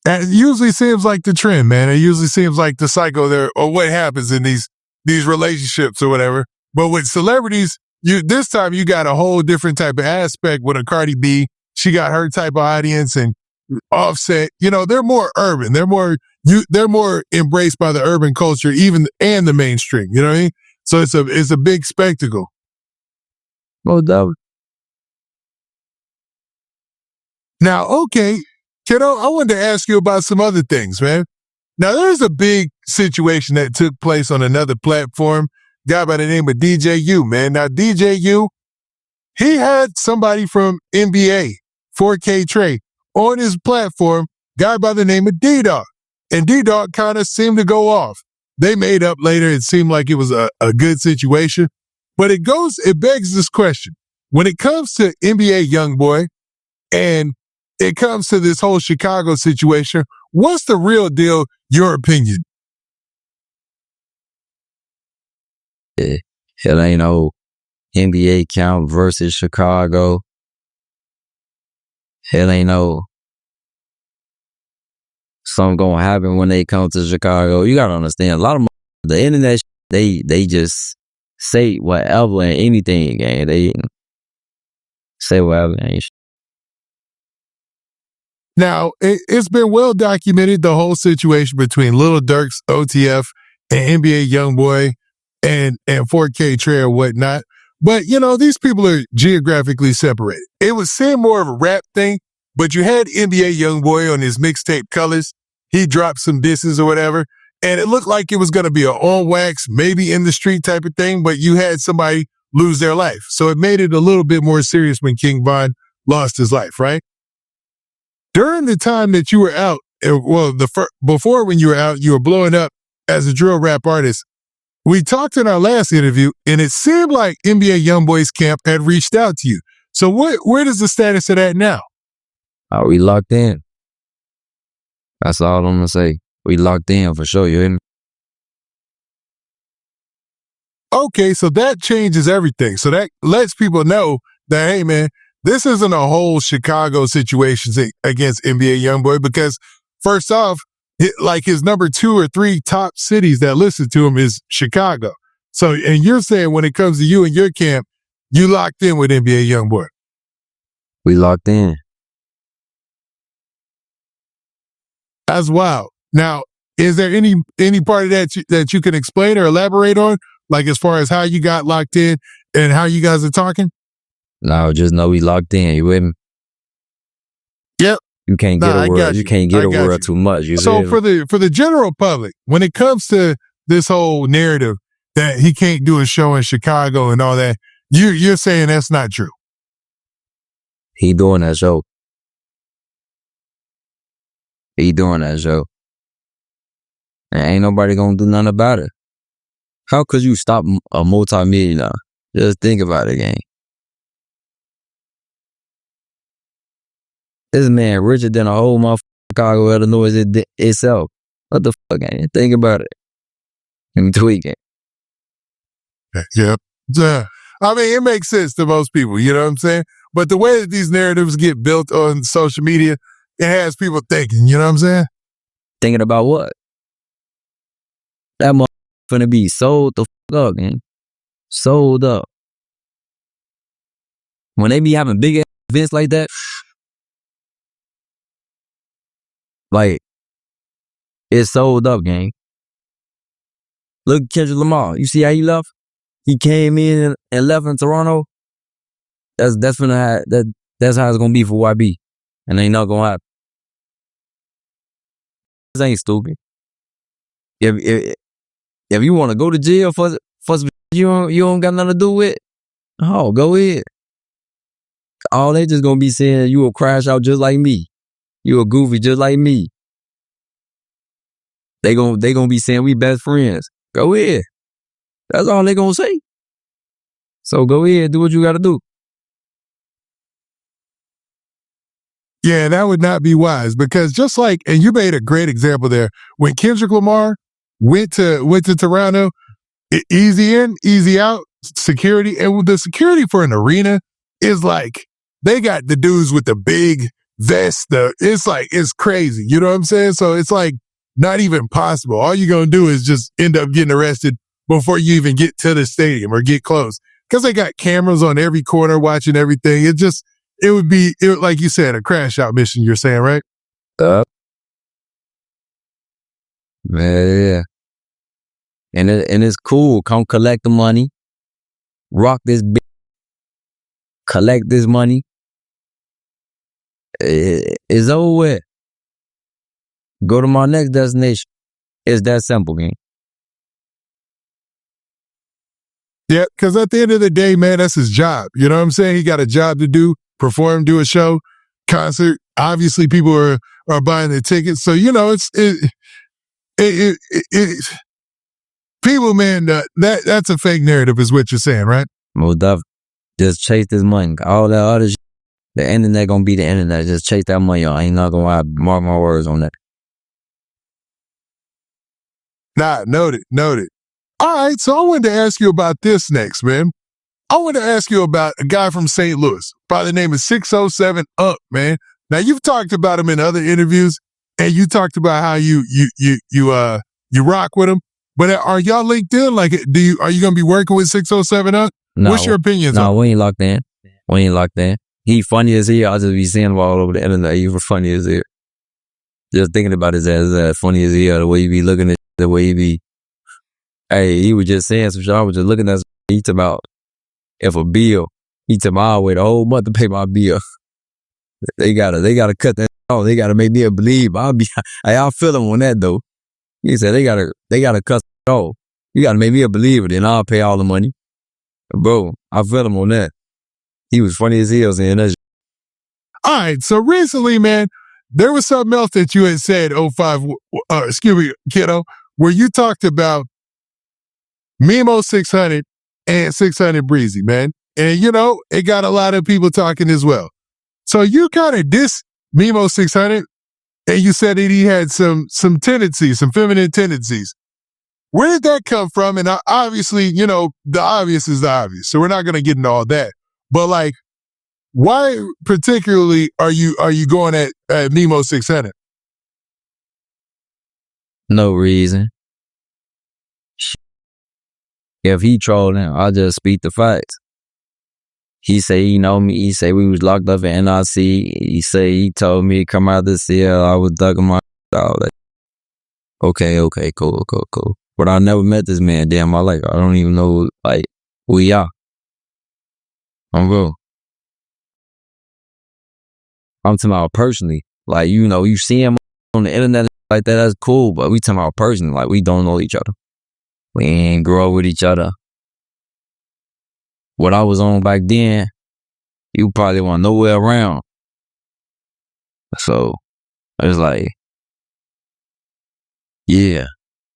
And it usually seems like the trend, man. It usually seems like the cycle there, or what happens in these relationships or whatever. But with celebrities, this time you got a whole different type of aspect with a Cardi B. She got her type of audience, and Offset. They're more urban. They're more embraced by the urban culture, and the mainstream. You know what I mean? So it's a big spectacle. Well, doubt. Now, okay, Kiddo, I wanted to ask you about some other things, man. Now, there's a big situation that took place on another platform, guy by the name of DJ You, man. Now, DJ You, he had somebody from NBA, 4K Trey, on his platform, guy by the name of D-Dog. And D-Dog kind of seemed to go off. They made up later. It seemed like it was a good situation. But it begs this question. When it comes to NBA YoungBoy and it comes to this whole Chicago situation, what's the real deal, your opinion? It ain't no NBA count versus Chicago. It ain't no something gonna happen when they come to Chicago. You gotta understand, a lot of the internet, they just say whatever and anything, gang. They say whatever and Now, it's been well documented, the whole situation between Lil Durk's OTF and NBA YoungBoy and 4K Trey or whatnot. But, these people are geographically separated. It would seem more of a rap thing, but you had NBA YoungBoy on his mixtape Colors. He dropped some disses or whatever, and it looked like it was going to be an on wax, maybe in the street type of thing, but you had somebody lose their life. So it made it a little bit more serious when King Von lost his life, right? During the time that you were out, before when you were out, you were blowing up as a drill rap artist. We talked in our last interview, and it seemed like NBA YoungBoy's camp had reached out to you. So where does the status of that now? we locked in. That's all I'm gonna say. We locked in for sure, you hear me? Okay, so that changes everything. So that lets people know that, hey, man, this isn't a whole Chicago situation against NBA YoungBoy, because first off, his number 2 or 3 top cities that listen to him is Chicago. So, and you're saying when it comes to you and your camp, you locked in with NBA YoungBoy. We locked in. That's wild. Now, is there any part of that you can explain or elaborate on, like as far as how you got locked in and how you guys are talking? No, just know we locked in. You with me? Yep. You can't get a word. You can't get a word too much. So for the general public, when it comes to this whole narrative that he can't do a show in Chicago and all that, you're saying that's not true. He doing that show. He doing that show. And ain't nobody gonna do nothing about it. How could you stop a multi-millionaire? Just think about it, gang. This man richer than a whole motherfucking Chicago, Illinois itself. What the fuck, gang? Think about it. I'm tweaking. Yep. I mean, it makes sense to most people, you know what I'm saying? But the way that these narratives get built on social media, it has people thinking, you know what I'm saying? Thinking about what? That motherfucker finna be sold the fuck up, man. Sold up. When they be having big events like that, like, it's sold up, gang. Look at Kendrick Lamar. You see how he left? He came in and left in Toronto. That's how it's gonna be for YB. And ain't not gonna happen. This ain't stupid. If you wanna go to jail for you don't got nothing to do with, oh, go ahead. All they just gonna be saying, you a crash out just like me. You a goofy just like me. They gonna be saying we best friends. Go ahead. That's all they gonna say. So go ahead, do what you gotta do. Yeah, that would not be wise, because just like, and you made a great example there, when Kendrick Lamar went to Toronto, easy in, easy out, security, and the security for an arena is like, they got the dudes with the big it's crazy. You know what I'm saying? So it's like not even possible. All you're going to do is just end up getting arrested before you even get to the stadium or get close. Because they got cameras on every corner watching everything. It would be, like you said, a crash out mission, you're saying, right? Yeah. And it's cool. Come collect the money. Rock this bitch. Collect this money. It's over with. Go to my next destination. It's that simple, man. Yeah, because at the end of the day, man, that's his job. You know what I'm saying? He got a job to do, perform, do a show, concert. Obviously, people are buying their tickets. So, you know, people, man, that's a fake narrative is what you're saying, right? Most definitely. Just chase this money. All that other shit, the internet gonna be the internet. Just chase that money, y'all. I ain't not gonna lie. Mark my words on that. Nah, noted. All right, so I wanted to ask you about this next, man. I want to ask you about a guy from St. Louis by the name of 607 Up, man. Now you've talked about him in other interviews, and you talked about how you rock with him. But are y'all linked in? Like, are you gonna be working with 607 Up? No, what's your opinions? No, we ain't locked in. He funny as hell. I just be seeing him all over the internet. He was funny as hell. Just thinking about his ass, funny as hell. The way he be looking at, the way he be. Hey, he was just saying some shit. I was just looking at some. He talking about if a bill. He took my wait a whole month to pay my bill. They gotta cut that off. They gotta make me believe. I feel him on that though. He said they gotta cut it off. You gotta make me a believer, then I'll pay all the money. Bro, I feel him on that. He was funny as hell saying that shit. All right, so recently, man, there was something else that you had said, Kiddo, where you talked about Memo600 and 600 Breezy, man. And, you know, it got a lot of people talking as well. So you kind of diss Memo600, and you said that he had some tendencies, some feminine tendencies. Where did that come from? And obviously, you know, the obvious is the obvious. So we're not going to get into all that. But like, why particularly are you going at Memo600? No reason. If he trolling, I'll just speak the facts. He say he know me. He say we was locked up at NRC. He say he told me to come out of the cell. I was ducking my all that. Okay, cool. But I never met this man damn my life. I don't even know like who he are. I'm real. I'm talking about personally. Like, you know, you see him on the internet like that, that's cool. But we talking about personally. Like, we don't know each other. We ain't grow up with each other. What I was on back then, you probably want nowhere around. So, it's like, yeah.